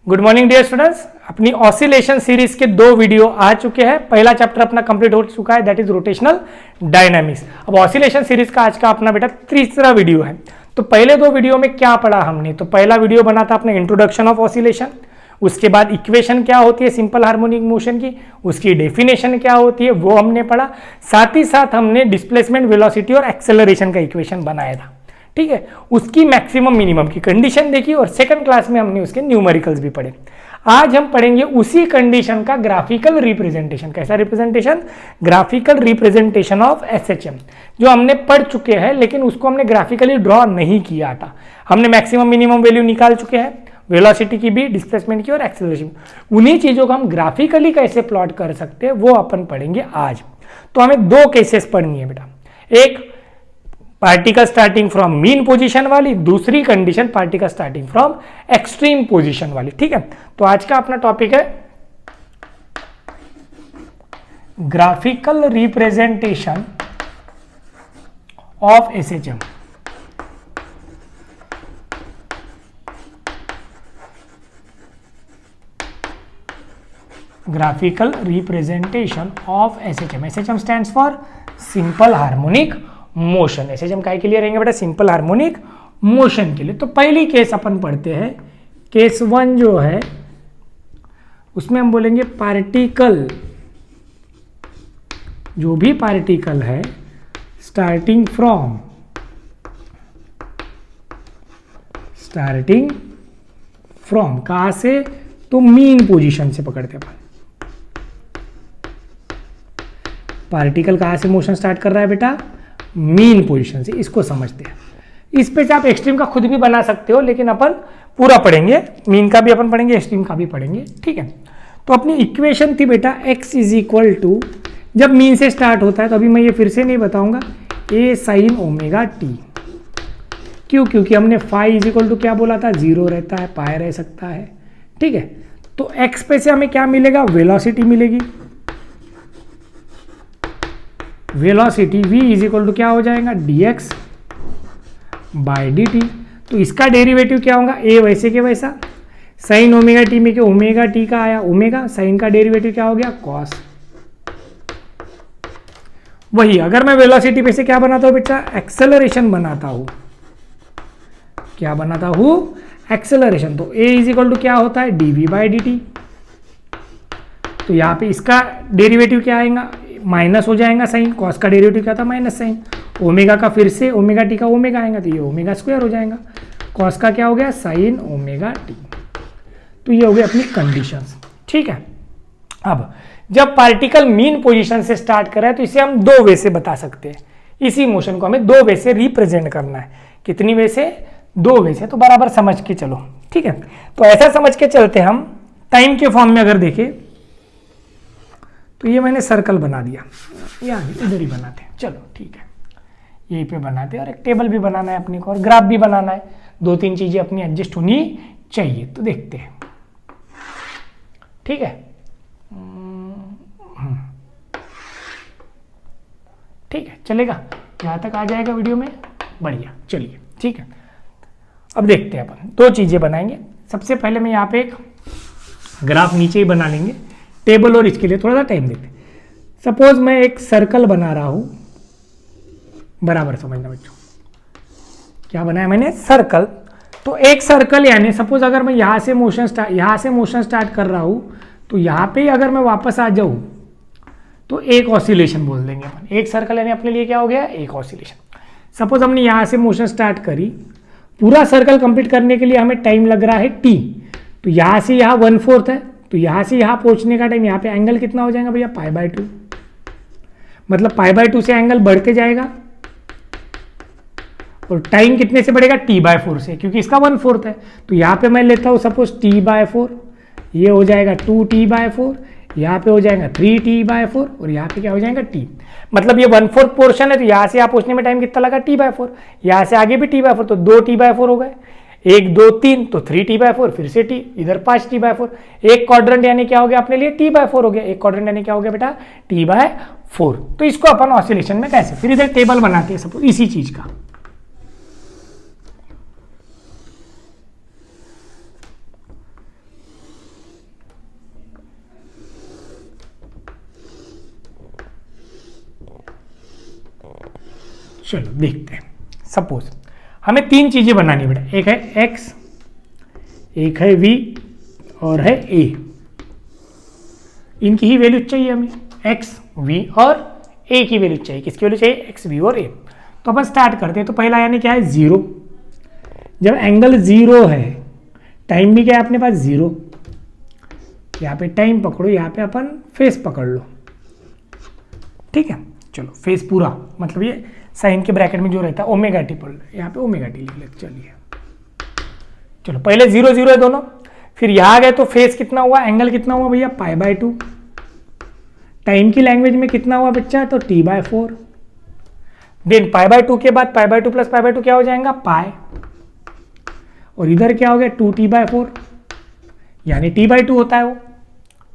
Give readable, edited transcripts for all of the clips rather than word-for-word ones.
Good morning dear students. अपनी oscillation series के 2 video आ चुके हैं। पहला चैप्टर अपना कंप्लीट हो चुका है, दैट इज रोटेशनल डायनामिक्स। अब ऑसिलेशन सीरीज का आज का अपना बेटा तीसरा वीडियो है। तो पहले 2 वीडियो में क्या पढ़ा हमने? तो पहला वीडियो बना था अपने इंट्रोडक्शन ऑफ ऑसिलेशन, उसके बाद इक्वेशन क्या होती है सिंपल हार्मोनिक मोशन की, उसकी डेफिनेशन क्या होती है वो हमने पढ़ा। साथ ही साथ हमने डिस्प्लेसमेंट, वेलोसिटी और एक्सेलरेशन का इक्वेशन बनाया था। ठीक है, उसकी मैक्सिमम मिनिमम की कंडीशन देखी और सेकंड क्लास में हमने उसके न्यूमेरिकल्स भी पढ़े। आज हम पढ़ेंगे उसी कंडीशन का ग्राफिकल रिप्रेजेंटेशन। कैसा representation? Graphical representation of SHM, जो हमने पढ़ चुके हैं लेकिन उसको हमने ग्राफिकली ड्रॉ नहीं किया था। हमने मैक्सिमम मिनिमम वैल्यू निकाल चुके हैं, वेलोसिटी की भी, डिस्प्लेसमेंट की और एक्सेलरेशन। उन्हीं चीजों को हम ग्राफिकली कैसे प्लॉट कर सकते हैं वो अपन पढ़ेंगे आज। तो हमें 2 केसेस पढ़नी है बेटा, एक particle starting from mean position वाली, दूसरी condition particle starting from extreme position वाली। ठीक है, तो आज का अपना टॉपिक है graphical representation of SHM. Graphical representation of SHM. SHM stands for simple harmonic motion. SHM काय के लिए रहेंगे बेटा? सिंपल हार्मोनिक मोशन के लिए। तो पहली केस अपन पढ़ते हैं, केस 1 जो है उसमें हम बोलेंगे पार्टिकल, जो भी पार्टिकल है स्टार्टिंग फ्रॉम कहां से? तो मीन पोजीशन से पकड़ते हैं अपन। पार्टिकल कहां से मोशन स्टार्ट कर रहा है बेटा? मीन पोजीशन से। इसको समझते हैं। इस पे से आप एक्सट्रीम का खुद भी बना सकते हो, लेकिन अपन पूरा पढ़ेंगे, मीन का भी अपन पढ़ेंगे, एक्सट्रीम का भी पढ़ेंगे। ठीक है, तो अपनी इक्वेशन थी बेटा x इज इक्वल टू, जब मीन से स्टार्ट होता है तो अभी मैं ये फिर से नहीं बताऊंगा, a sin ओमेगा टी। क्यों? क्योंकि हमने फाई इज इक्वल टू क्या बोला था? 0 रहता है, पाए रह सकता है। ठीक है, तो x पे से हमें क्या मिलेगा? वेलोसिटी मिलेगी। Velocity v is equal to क्या हो जाएगा? dx by dt। तो इसका डेरिवेटिव क्या होगा? a वैसे के वैसा, साइन ओमेगा टी में के ओमेगा टी का आया ओमेगा, साइन का डेरिवेटिव क्या हो गया? कॉस। वही अगर मैं वेलोसिटी पे से क्या बनाता हूं बेटा? एक्सेलरेशन बनाता हूं। क्या बनाता हूं? एक्सेलरेशन। तो a इज इक्वल टू क्या होता है? dv by dt। तो यहां पे इसका डेरिवेटिव क्या आएगा? माइनस हो जाएगा साइन, कॉस का डेरिवेटिव क्या था? Minus sign. ओमेगा का फिर से ओमेगा टी का ओमेगा आएगा, तो ये ओमेगा स्क्वायर हो जाएगा। कॉस का क्या हो गया? Sign omega T. तो ये हो गई अपनी कंडीशंस। ठीक है, अब जब पार्टिकल मीन पोजीशन से स्टार्ट कर रहा है तो इसे हम 2 वे से बता सकते हैं। इसी मोशन को हमें 2 वे से रिप्रेजेंट करना है। कितनी वे से? 2 वे से। तो बराबर समझ के चलो। ठीक है, तो ऐसा समझ के चलते हम, टाइम के फॉर्म में अगर देखें तो ये मैंने सर्कल बना दिया, यहाँ इधर ही बनाते हैं। चलो ठीक है, यहीं पे बनाते हैं। और एक टेबल भी बनाना है अपने को, और ग्राफ भी बनाना है। 2-3 चीजें अपनी एडजस्ट होनी चाहिए। तो देखते हैं। ठीक है, ठीक है, चलेगा, यहाँ तक आ जाएगा वीडियो में। बढ़िया, चलिए ठीक है। अब देखते हैं अपन 2 चीजें बनाएंगे। सबसे पहले मैं यहाँ पे एक ग्राफ नीचे ही बना लेंगे टेबल, और इसके लिए थोड़ा सा टाइम देते हैं। सपोज मैं एक सर्कल बना रहा हूं, बराबर समझना बच्चों, क्या बनाया मैंने? सर्कल। तो एक सर्कल यानी सपोज अगर मैं यहां से मोशन स्टार्ट कर रहा हूं, तो यहां पे अगर मैं वापस आ जाऊं तो एक ऑसिलेशन बोल देंगे अपन। एक सर्कल यानी अपने लिए क्या हो गया? एक ऑसिलेशन। सपोज हमने यहां से मोशन स्टार्ट करी, पूरा सर्कल कंप्लीट करने के लिए हमें टाइम लग रहा है t। तो यहां से यहां 1/4 है, तो यहां से यहां पहुंचने का टाइम, यहां पे एंगल कितना हो जाएगा भैया? π/2। मतलब π/2 से एंगल बढ़ते जाएगा, और टाइम कितने से बढ़ेगा? t/4 से, क्योंकि इसका 1/4 है। तो यहां पे मैं लेता हूं सपोज t/4, ये हो जाएगा 2t/4, यहाँ पे हो जाएगा 3t/4, और यहाँ पे क्या हो जाएगा? t। मतलब ये 1/4 पोर्शन है, तो यहाँ से यहाँ पहुंचने में टाइम कितना लगा? t/4। यहाँ से आगे भी t/4, तो 2t/4 हो गए। 1 2 3 तो 3t/4, फिर से t, इधर 5t/4। एक क्वाड्रेंट यानी क्या हो गया अपने लिए? t/4 हो गया। एक क्वाड्रेंट यानी क्या हो गया बेटा? t/4। तो इसको अपन ऑसिलेशन में कैसे, फिर इधर टेबल बनाते हैं सपोज इसी चीज का। चलो देखते हैं। सपोज हमें तीन चीजें बनानी बेटा, एक है x, एक है v और है a। इनकी ही वैल्यू चाहिए हमें, x, v और a की वैल्यू चाहिए। किसकी वैल्यू चाहिए? x, v और a। तो अपन स्टार्ट करते हैं। तो पहला यानी क्या है? 0। जब एंगल 0 है, टाइम भी क्या है अपने पास? 0। यहाँ पे टाइम पकड़ो, यहाँ पे अपन फेस पकड़ लो, ठीक है। चलो फेस पूरा मतलब ये साइन के ब्रैकेट में जो रहता है ओमेगा टी पढ़ लो, यहाँ पे ओमेगा टी लिख लेते। चलिए चलो पहले 0 0 है दोनों, फिर यहाँ आ गए तो फेस कितना हुआ? एंगल कितना हुआ भैया? π/2। टाइम की लैंग्वेज में कितना हुआ बच्चा? तो t/4। देन π/2 के बाद π/2 प्लस π/2 क्या हो जाएगा? पाई। और इधर क्या हो गया? 2t/4 यानी t/2 होता है वो,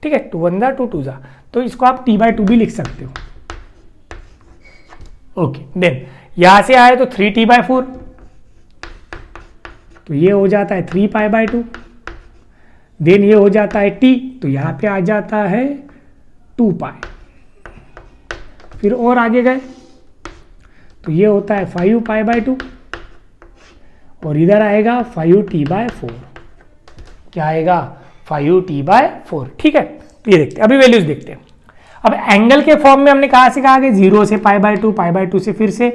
ठीक है। 2 1 2 2 जा, तो इसको आप t/2 भी लिख सकते हो। ओके, देन यहां से आए तो 3t/4, तो ये हो जाता है 3π/2। देन ये हो जाता है t, तो यहां पे आ जाता है 2π। फिर और आगे गए तो ये होता है 5π/2 और इधर आएगा 5t/4। क्या आएगा? 5t/4, ठीक है। तो ये देखते हैं, अभी वैल्यूज देखते हैं। अब एंगल के फॉर्म में हमने कहा से कहा कि 0 से π/2 से फिर से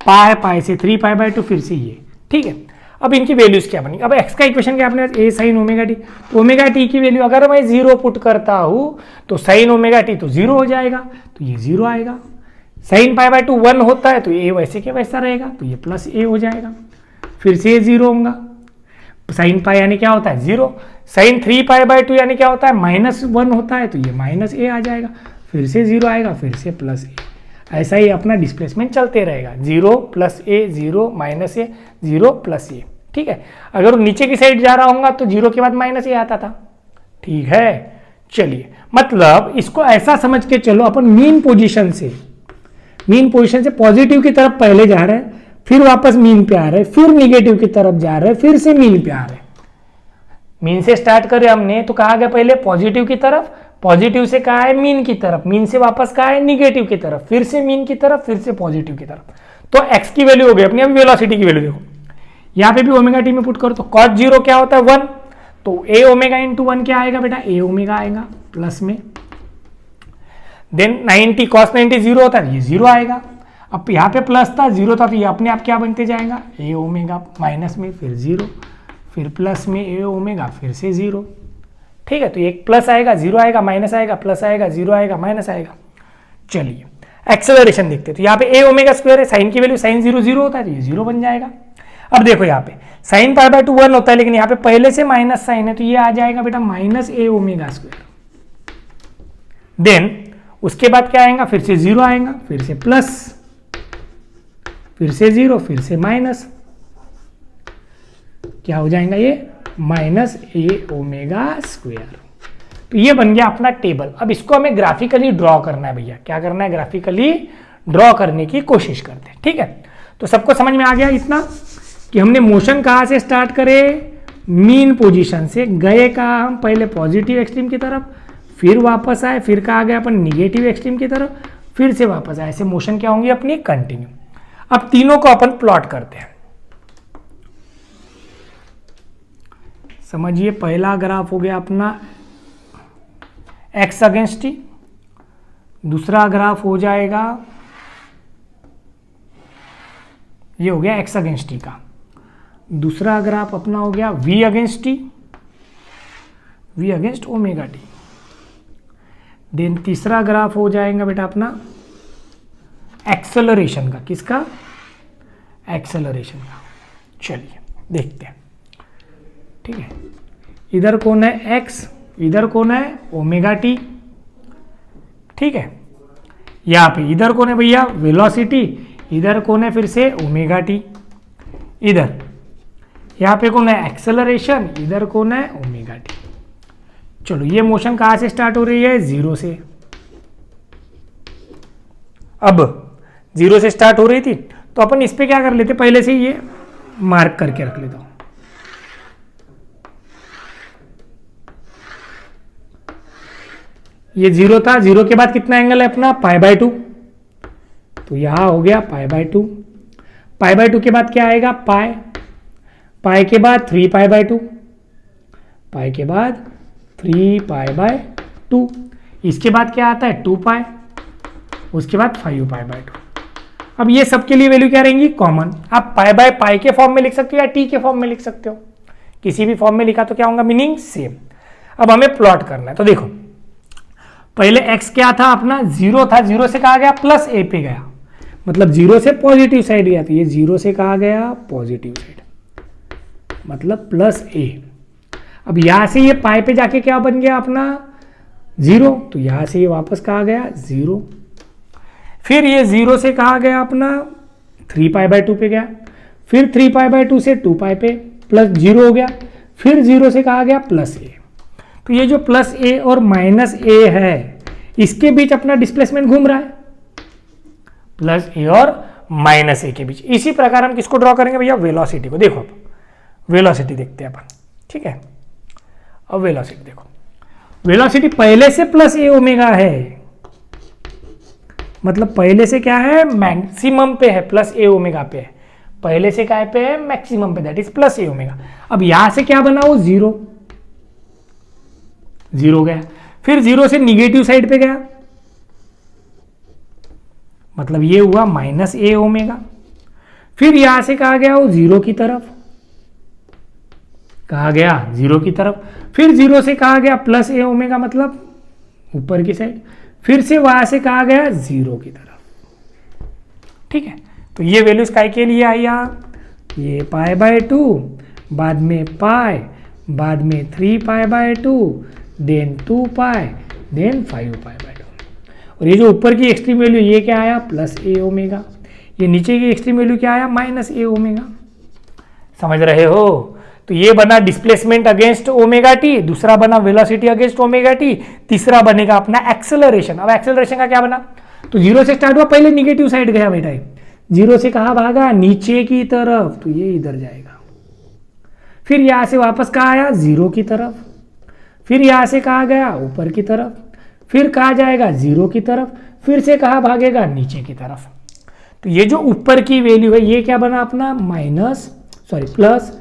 पाई से 3π/2 फिर से ये, ठीक है। अब इनकी वैल्यूज क्या बनी? अब x का इक्वेशन क्या अपने a sin ओमेगा टी, तो ओमेगा टी की वैल्यू अगर मैं 0 पुट करता हूं तो sin ओमेगा टी तो 0 हो जाएगा, तो ये 0 आएगा। sin π/2 1 होता है तो ये वैसे के वैसा रहेगा, तो ये प्लस a हो जाएगा। फिर से ये 0 होगा। sin पाई यानी क्या होता है? 0। sin 3π/2 यानी क्या होता है? -1 होता है, तो ये -a आ जाएगा। फिर से 0 आएगा, फिर से प्लस a। ऐसा ही अपना डिस्प्लेसमेंट चलते रहेगा, 0 plus a, 0 minus a, 0 plus a, ठीक है। अगर नीचे की साइड जा रहा होगा तो 0 के बाद -a आता था, ठीक है। चलिए, मतलब इसको ऐसा समझ के चलो, अपन मीन पोजीशन से पॉजिटिव की तरफ पहले जा रहे हैं, फिर वापस मीन पे आ रहे हैं, फिर निगेटिव की तरफ जा रहे हैं, फिर से मीन पे आ रहे हैं। मीन से स्टार्ट करे हमने तो कहा गया पहले पॉजिटिव की तरफ, पॉजिटिव से कहा है मीन की तरफ, मीन से वापस कहा है निगेटिव की तरफ, फिर से मीन की तरफ, फिर से पॉजिटिव की तरफ। तो x की वैल्यू हो गई अपनी। अभी वेलोसिटी की वैल्यू देखो, यहाँ पे भी ओमेगा टी में पुट करो तो cos 0 क्या होता है? 1। तो a ओमेगा इंटू 1 क्या आएगा बेटा? a ओमेगा आएगा प्लस में। देन 90 cos 90 0 होता है, ये 0 आएगा। अब यहाँ पे प्लस था, 0 था, तो ये अपने आप क्या बनते जाएगा? a ओमेगा माइनस में, फिर 0, फिर प्लस में a ओमेगा, फिर से 0, ठीक है। तो एक प्लस आएगा, 0 आएगा, माइनस आएगा, प्लस आएगा, 0 आएगा, माइनस आएगा। चलिए एक्सेलरेशन देखते हैं। तो यहाँ पे a ओमेगा स्क्वायर है, साइन की वैल्यू sin 0 0 होता है, तो ये 0 बन जाएगा। अब देखो यहाँ पे sin π/2 1 होता है, लेकिन यहाँ पे पहले से माइनस साइन है, तो ये आ जाएगा बेटा -a ओमेगा स्क्वायर। देन उसके बाद क्या आएगा? फिर से 0 आएगा, फिर से प्लस, फिर से 0, फिर से माइनस। क्या हो जाएगा ये? -a omega square. तो ये बन गया अपना टेबल। अब इसको हमें ग्राफिकली ड्रॉ करना है भैया। क्या करना है? ग्राफिकली ड्रॉ करने की कोशिश करते हैं, ठीक है। तो सबको समझ में आ गया इतना कि हमने मोशन कहाँ से स्टार्ट करे? मीन पोजीशन से। गए कहाँ हम? पहले पॉजिटिव एक्सट्रीम की तरफ, फिर वापस आए, फिर कहाँ गए अपन? निगेटिव एक्सट्रीम की तरफ, फिर से वापस आए। ऐसे मोशन क्या होंगी अपनी? कंटिन्यू। अब तीनों को अपन प्लॉट करते हैं। समझिए, पहला ग्राफ हो गया अपना x अगेंस्ट t, दूसरा ग्राफ हो जाएगा, ये हो गया x अगेंस्ट t का, दूसरा ग्राफ अपना हो गया v against t, v against omega t। Then तीसरा ग्राफ हो जाएगा बेटा अपना एक्सेलरेशन का। किसका? एक्सेलरेशन का। चलिए देखते हैं, ठीक है। इधर कौन है? x, इधर कौन है? ओमेगा टी, ठीक है। यहाँ पे इधर कौन है भैया? वेलोसिटी, इधर कौन है? फिर से ओमेगा टी। इधर यहाँ पे कौन है? एक्सेलरेशन, इधर कौन है? Omega T. चलो, ये मोशन कहाँ से स्टार्ट हो रही है? 0 से। अब 0 से स्टार्ट हो रही थी, तो अपन इस पे क्या कर लेते? पहले से ये मार्क करके रख लेता हूं। ये 0 था, 0 के बाद कितना एंगल है अपना? π/2, तो यहां हो गया π/2। पाई बाय 2 के बाद क्या आएगा, पाई, पाई के बाद 3 पाई बाय 2, पाई के बाद 3 पाई बाय 2, इसके बाद क्या आता है 2 पाई, उसके बाद 5 पाई बाय 2। अब ये सबके लिए वैल्यू क्या रहेंगी, कॉमन। आप पाई बाय पाई के फॉर्म में लिख सकते हो या टी के फॉर्म में लिख सकते हो, किसी भी फॉर्म में लिखा तो क्या होगा, मीनिंग सेम। अब हमें प्लॉट करना है, तो देखो पहले x क्या था अपना, 0 था, 0 से कहा गया प्लस a पे गया, मतलब 0 से पॉजिटिव साइड गया, तो ये 0 से कहा गया पॉजिटिव साइड, मतलब प्लस a। अब यहां से ये पाई पे जाके क्या बन गया अपना 0, तो यहां से ये वापस कहा गया 0, फिर ये 0 से कहा गया अपना 3 पाई बाय 2 पे गया, फिर 3 पाई बाय 2 से 2 पाई पे प्लस 0 हो गया, फिर 0 से कहा गया प्लस a। तो ये जो प्लस a और माइनस a है इसके बीच अपना डिस्प्लेसमेंट घूम रहा है, प्लस a और माइनस a के बीच। इसी प्रकार हम किसको ड्रॉ करेंगे भैया, वेलोसिटी को। देखो अब वेलोसिटी देखते हैं अपन, ठीक है। अब वेलोसिटी देखो, वेलोसिटी पहले से प्लस a ओमेगा है, मतलब पहले से क्या है, मैक्सिमम पे है, प्लस a ओमेगा पे है, पहले से क्या पे है, मैक्सिमम पे, that is plus a omega. अब यहां से क्या बना वो 0, 0 गया, फिर 0 से निगेटिव साइड पे गया, मतलब ये हुआ माइनस a ओमेगा, फिर यहां से कहा गया वो 0 की तरफ, कहा गया 0 की तरफ, फिर 0 से कहा गया प्लस a ओमेगा, मतलब ऊपर की साइड, फिर से वहां से कहा गया 0 की तरफ, ठीक है। तो ये वैल्यूज काय के लिए आई, ये पाई बाय 2, बाद में पाई, बाद में 3 pi by 2, then 2 pi, then 5 pi by 2। और ये जो ऊपर की एक्सट्रीम वैल्यू ये क्या आया, प्लस a ओमेगा, ये नीचे की एक्सट्रीम वैल्यू क्या आया, माइनस a ओमेगा। समझ रहे हो? तो ये बना डिस्प्लेसमेंट अगेंस्ट ओमेगा टी, दूसरा बना वेलोसिटी अगेंस्ट ओमेगा टी, तीसरा बनेगा अपना एक्सेलरेशन। अब एक्सेलरेशन का क्या बना, तो 0 से स्टार्ट हुआ, पहले निगेटिव साइड गया बेटा, 0 से कहा भागा, नीचे की तरफ, तो ये इधर जाएगा, फिर यहां से वापस कहा आया 0 की तरफ, फिर यहां से कहा गया ऊपर की तरफ, फिर कहा जाएगा 0 की तरफ, फिर से कहा भागेगा नीचे की तरफ। तो ये जो ऊपर की वैल्यू है ये क्या बना अपना, प्लस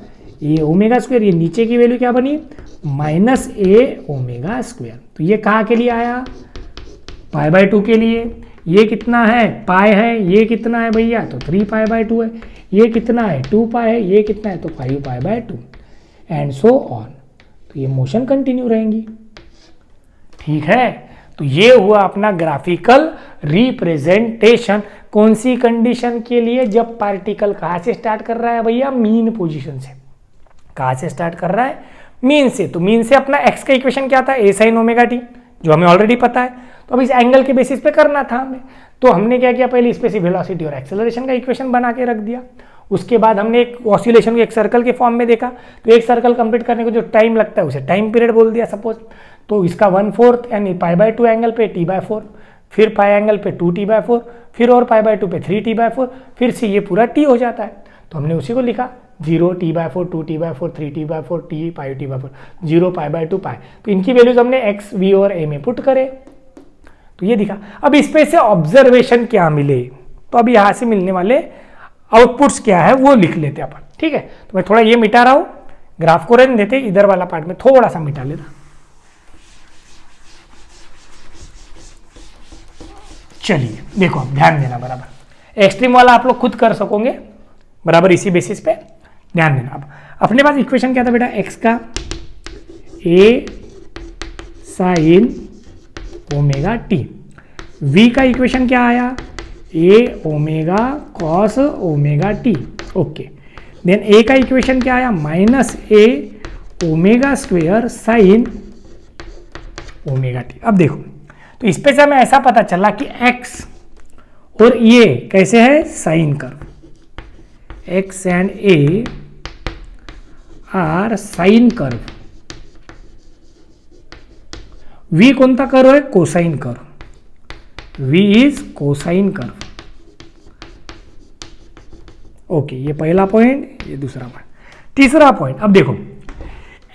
ए ओमेगा स्क्वायर, ये नीचे की वैल्यू क्या बनी, माइनस ए ओमेगा स्क्वायर। तो ये कहाँ के लिए आया, पाई बाय 2 के लिए। ये कितना है, पाई है, ये कितना है भैया, तो 3 पाई बाय 2 है, ये कितना है 2 पाई है, ये कितना है तो 5 pi by 2, and so on. तो ये मोशन कंटिन्यू रहेंगी, ठीक है। तो ये हुआ अपना ग्राफिकल रिप्रेजेंटेशन। कौन सी कंडीशन के लिए, जब पार्टिकल कहाँ से स्टार्ट कर रहा है भैया, मीन पोजीशन से। कहाँ से स्टार्ट कर रहा है, मीन से। तो मीन से अपना एक्स का इक्वेशन क्या था, ए साइन ओमेगा टी, जो हमें ऑलरेडी पता है। तो अब इस एंगल के बेसिस पे करना था हमें, तो हमने क्या किया, पहले स्पेसिफिक वेलोसिटी और एक्सेलरेशन का इक्वेशन बना के रख दिया। उसके बाद हमने एक ऑसिलेशन को एक सर्कल के फॉर्म में देखा, तो एक सर्कल कंप्लीट करने को जो टाइम लगता है उसे टाइम पीरियड बोल दिया सपोज। तो इसका 1/4 यानी पाई बाय 2 एंगल पे t/4, फिर पाई एंगल पे 2t/4, फिर और पाई बाय 2 पे 3t/4, फिर से ये पूरा t हो जाता है। तो हमने उसी को लिखा 0t/4, 2t/4, 3t/4, t, pi t/4, 0 pi by 2 पाई। तो इनकी वैल्यूज हमने x, v और a में पुट करे, तो ये दिखा। अब इस पे से ऑब्जर्वेशन क्या मिले, तो अब यहां से मिलने वाले आउटपुट्स क्या है वो लिख लेते अपन, ठीक है। तो मैं थोड़ा ये मिटा रहा हूं, ग्राफ को रहने देते, इधर वाला पार्ट में थोड़ा सा मिटा लेना। चलिए देखो, अब ध्यान देना बराबर, एक्सट्रीम वाला आप लोग खुद कर सकोगे बराबर, इसी बेसिस पे ध्यान देना। अब अपने पास इक्वेशन क्या था बेटा, x का a sine omega t, v का इक्वेशन क्या आया, a omega cos omega t, okay. Then a का इक्वेशन क्या आया, minus a omega square sine omega t. अब देखो, तो इस पे से हमें ऐसा पता चला कि x और ये कैसे है, sine curve, x and a are sine curve, v कोणता कर्व है, cosine curve, v is cosine curve, okay. ये पहला पॉइंट, ये दूसरा पॉइंट। तीसरा पॉइंट, अब देखो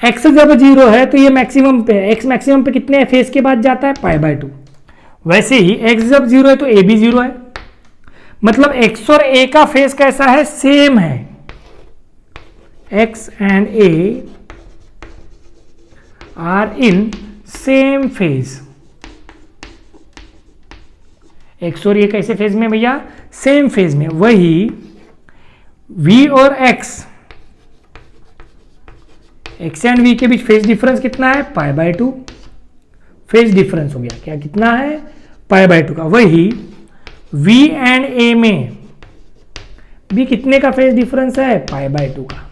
x जब 0 है तो ये मैक्सिमम पे है, x मैक्सिमम पे कितने फेज के बाद जाता है, पाई बाय 2। वैसे ही x जब 0 है तो a भी 0 है, मतलब x और a का फेज कैसा है, सेम है, x and a are in same phase। x और a कैसे फेज में भैया, सेम फेज में। वही v और x एंड v के बीच फेज डिफरेंस कितना है, π/2। फेज डिफरेंस हो गया क्या, कितना है, π/2 का। वही v एंड a में भी कितने का फेज डिफरेंस है, π/2 का।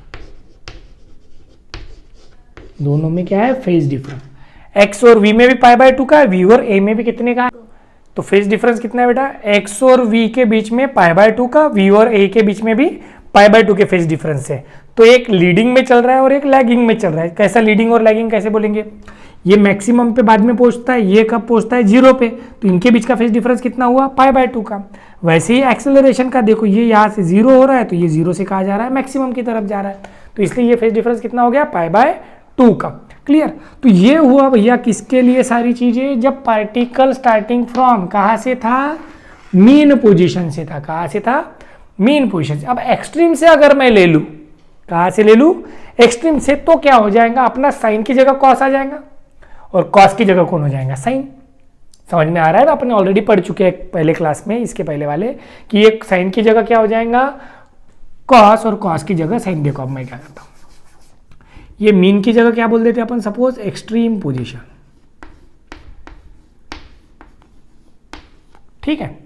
दोनों में क्या है, फेज डिफरेंस। x और v में भी π/2 का है, v और a में भी कितने का है। तो फेज डिफरेंस कितना है बेटा, x और v के बीच में π/2 का, v और a के बीच में भी π/2 के फेज डिफरेंस है। तो एक लीडिंग में चल रहा है और एक लैगिंग में चल रहा है। कैसा लीडिंग और लैगिंग कैसे बोलेंगे, ये मैक्सिमम पे बाद में पहुंचता है, ये कब पहुंचता है, 0 पे। तो इनके बीच का फेज डिफरेंस कितना हुआ, π/2 का। वैसे ही एक्सेलरेशन का देखो, ये यहाँ से 0 हो रहा है तो ये 0 से कहा जा रहा है, मैक्सिमम की तरफ जा रहा है। तो इसलिए ये फेज डिफरेंस कितना हो गया, π/2 का। क्लियर। तो ये हुआ भैया किसके लिए सारी चीजें, जब पार्टिकल स्टार्टिंग फ्रॉम कहाँ से था, मीन पोजीशन से था। कहाँ से था, मीन पोजीशन से। अब एक्सट्रीम से अगर मैं ले लूं, कहाँ से ले लूं, एक्सट्रीम से, तो क्या हो जाएगा, अपना साइन की जगह कॉस आ जाएगा और कॉस की जगह कौन हो जाएगा, साइन। समझ में आ रहा है ना, अपने ऑलरेडी पढ़ चुके हैं पहले क्लास में, इसके पहले वाले, कि एक साइन की जगह क्या हो जाएगा, कॉस, और कॉस की जगह साइन। देखो अब मैं क्या करता हूं, ये मीन की जगह क्या बोल देते हैं अपन, सपोज एक्सट्रीम पोजीशन। ठीक है।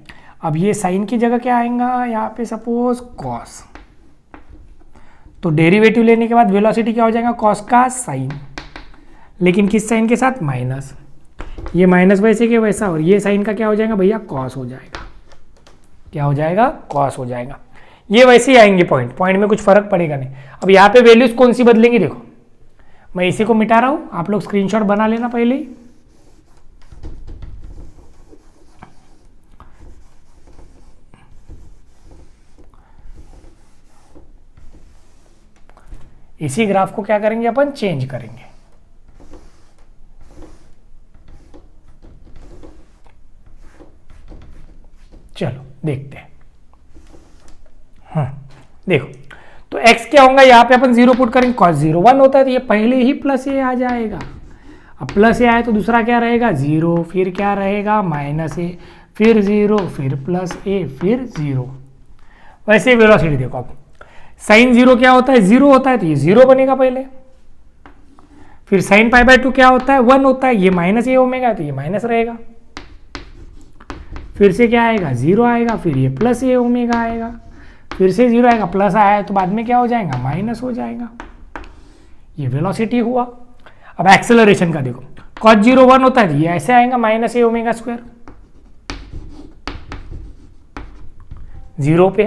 अब ये साइन की जगह क्या आएगा यहाँ पे, सपोज कॉस। तो डेरिवेटिव लेने के बाद वेलोसिटी क्या हो जाएगा, कॉस का साइन, लेकिन किस साइन के साथ, माइनस। ये माइनस वैसे के वैसा, और ये साइन का क्या हो जाएगा भैया, कॉस हो जाएगा। क्या हो जाएगा, कॉस हो जाएगा। ये वैसे ही आएंगे पॉइंट, पॉइंट में कुछ फर्क पड़ेगा नहीं। अब यहाँ पे वैल्यूज कौन सी बदलेंगी, देखो मैं इसी को मिटा रहा हूं, आप लोग स्क्रीनशॉट बना लेना पहले ही। इसी ग्राफ को क्या करेंगे अपन, चेंज करेंगे। चलो देखते हैं। देखो तो x क्या होगा, यहाँ पे अपन 0 पुट करेंगे, cos 0 1 होता है, तो ये पहले ही प्लस ए आ जाएगा। अब प्लस ए आए तो दूसरा क्या रहेगा, 0, फिर क्या रहेगा, माइनस ए, फिर 0, फिर प्लस ए, फिर 0। वैसे वेलोसिटी देखो, अब साइन 0 क्या होता है, 0 होता है, तो ये 0 बनेगा पहले। फिर साइन π/2 क्या होता है, 1 होता है, ये माइनस ए ओमेगा, तो ये माइनस रहेगा। फिर से क्या आएगा, 0 आएगा, फिर ये प्लस ए ओमेगा आएगा, फिर से 0 आएगा, प्लस आया है तो बाद में क्या हो जाएगा, माइनस हो जाएगा। ये वेलोसिटी हुआ। अब एक्सेलरेशन का देखो, cos 0 1 होता है, ये ऐसे आएगा, माइनस ए ओमेगा स्क्वायर 0 पे।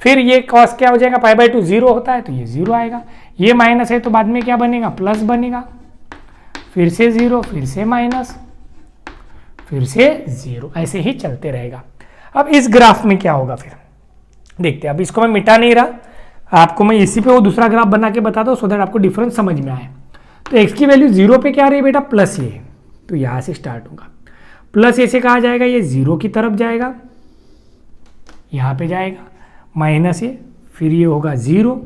फिर ये cos क्या हो जाएगा, π/2 0 होता है, तो ये 0 आएगा। ये माइनस है तो बाद में क्या बनेगा, प्लस बनेगा। फिर से 0, फिर से माइनस, फिर से 0, ऐसे ही चलते रहेगा। अब इस ग्राफ में क्या होगा फिर देखते हैं। अब इसको मैं मिटा नहीं रहा, आपको मैं इसी पे वो दूसरा ग्राफ बना के बता दो, सो दैट आपको डिफरेंस समझ में आए। तो x की वैल्यू 0 पे क्या रही है बेटा, प्लस ए। तो यहाँ से स्टार्ट होगा, प्लस ए से कहा जाएगा, ये 0 की तरफ जाएगा, यहाँ पे जाएगा माइनस ए, फिर ये होगा 0,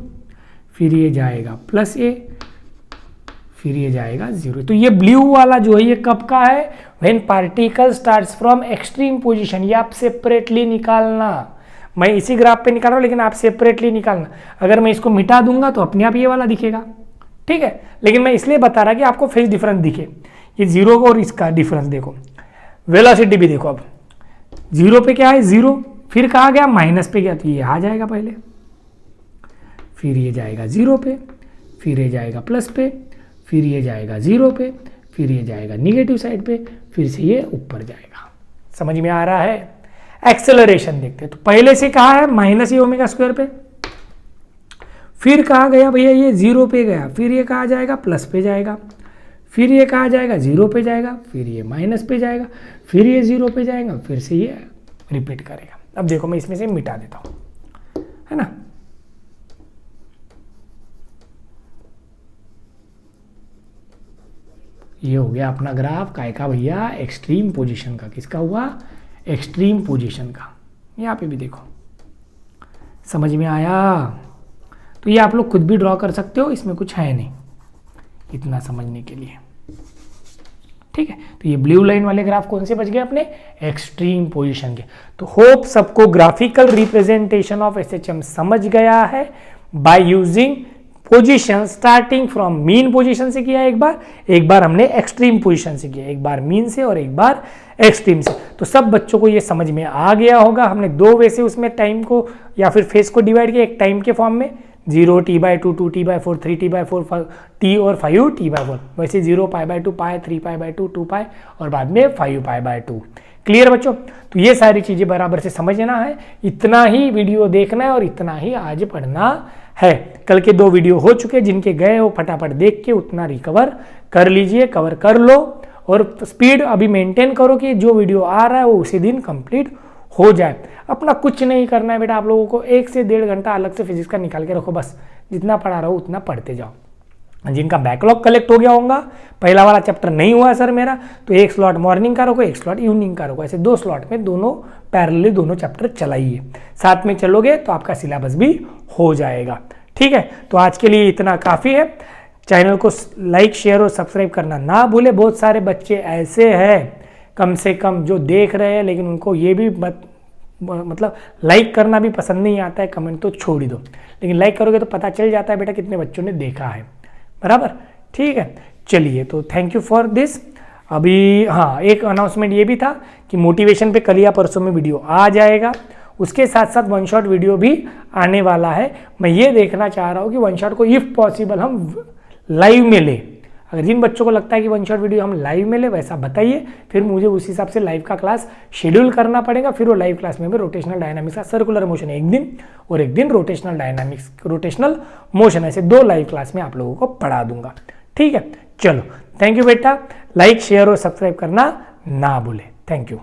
फिर ये जाएगा प्लस ए, फिर ये जाएगा 0। तो ये ब्लू वाला जो है ये कब का है, when particle starts from extreme position. ये आप सेपरेटली निकालना, मैं इसी ग्राफ पे निकाल रहा हूँ, लेकिन आप सेपरेटली निकालना। अगर मैं इसको मिटा दूंगा तो अपने आप ये वाला दिखेगा, ठीक है। लेकिन मैं इसलिए बता रहा कि आपको फेज डिफरेंस दिखे। ये 0 और इसका डिफरेंस देखो, वेलोसिटी भी देखो। अब 0 पे क्या है, 0, फिर कहा गया माइनस पे गया, तो ये आ जाएगा पहले, फिर ये जाएगा 0 पे, फिर ये जाएगा प्लस पे, फिर ये जाएगा 0 पे, फिर ये जाएगा निगेटिव साइड पे, फिर से ये ऊपर जाएगा। समझ में आ रहा है। एक्सेलरेशन देखते हैं। तो पहले से कहा है माइनस ए ओमेगा स्क्वायर पे, फिर कहा गया भैया ये 0 पे गया, फिर ये कहा जाएगा प्लस पे जाएगा, फिर ये कहा जाएगा 0 पे जाएगा, फिर ये माइनस पे जाएगा, फिर ये 0 पे जाएगा, फिर से ये रिपीट करेगा। अब देखो मैं इसमें से मिटा देता हूँ, है ना। ये हो गया अपना ग्राफ काय का भैया, एक्सट्रीम पोजीशन का। किसका हुआ, एक्सट्रीम पोजीशन का। यहाँ पे भी देखो समझ में आया? तो ये आप लोग खुद भी ड्रॉ कर सकते हो, इसमें कुछ है नहीं इतना समझने के लिए, ठीक है। तो ये ब्लू लाइन वाले ग्राफ कौन से बच गए अपने? एक्सट्रीम पोजीशन के। तो होप सबको ग्राफिकल रिप्रेजेंटेशन ऑफ एसएचएम समझ गया है by using position starting from mean position से किया एक बार हमने एक्सट्रीम पोजीशन से किया, एक बार मीन से और एक बार एक्सट्रीम से। तो सब बच्चों को ये समझ में आ गया होगा। हमने दो वे से उसमें टाइम को या फिर फेस को डिवाइड किया, एक टाइम के फॉर्म में 0 t/2 2 t/4 3 t/4 t और 5 t/4, वैसे 0 π/2 पाई 3 π/2 2 पाई और बाद में 5 π/2। क्लियर बच्चों? तो ये सारी चीजें बराबर से समझना है, इतना ही वीडियो देखना है और इतना ही आज पढ़ना है। कल के 2 वीडियो हो चुके, जिनके गए हो फटाफट देख के उतना रिकवर कर लीजिए, कवर कर लो और स्पीड अभी मेंटेन करो कि जो वीडियो आ रहा है वो उसी दिन कंप्लीट हो जाए। अपना कुछ नहीं करना है बेटा, आप लोगों को 1 से 1.5 घंटा अलग से फिजिक्स का निकाल के रखो, बस जितना पढ़ा रहो उतना पढ़ते जाओ। जिनका बैकलॉग कलेक्ट हो गया होगा, पहला वाला चैप्टर नहीं हुआ सर मेरा, तो 1 स्लॉट मॉर्निंग का रखो, 1 स्लॉट इवनिंग का रखो, ऐसे 2 स्लॉट में दोनों पैरेलली दोनों चैप्टर चलाइए। साथ में चलोगे तो आपका सिलेबस भी हो जाएगा, ठीक है। तो आज के लिए इतना काफ़ी है। चैनल को लाइक शेयर और सब्सक्राइब करना ना भूले। बहुत सारे बच्चे ऐसे हैं कम से कम जो देख रहे हैं, लेकिन उनको ये भी मतलब लाइक करना भी पसंद नहीं आता है, कमेंट तो छोड़ ही दो, लेकिन लाइक करोगे तो पता चल जाता है बेटा कितने बच्चों ने देखा है, बराबर, ठीक है। चलिए, तो थैंक यू फॉर दिस। अभी हाँ, एक अनाउंसमेंट ये भी था कि मोटिवेशन पे कल या परसों में वीडियो आ जाएगा, उसके साथ साथ 1 शॉट वीडियो भी आने वाला है। मैं ये देखना चाह रहा हूँ कि 1 शॉट को इफ़ पॉसिबल हम लाइव में ले। अगर जिन बच्चों को लगता है कि 1 शॉट वीडियो हम लाइव में ले, वैसा बताइए, फिर मुझे उस हिसाब से लाइव का क्लास शेड्यूल करना पड़ेगा। फिर वो लाइव क्लास में भी रोटेशनल डायनामिक्स का सर्कुलर मोशन एक दिन और एक दिन रोटेशनल डायनामिक्स रोटेशनल मोशन, ऐसे 2 लाइव क्लास में आप लोगों को पढ़ा दूंगा, ठीक है। चलो, थैंक यू बेटा। लाइक शेयर और सब्सक्राइब करना ना भूले। Thank you.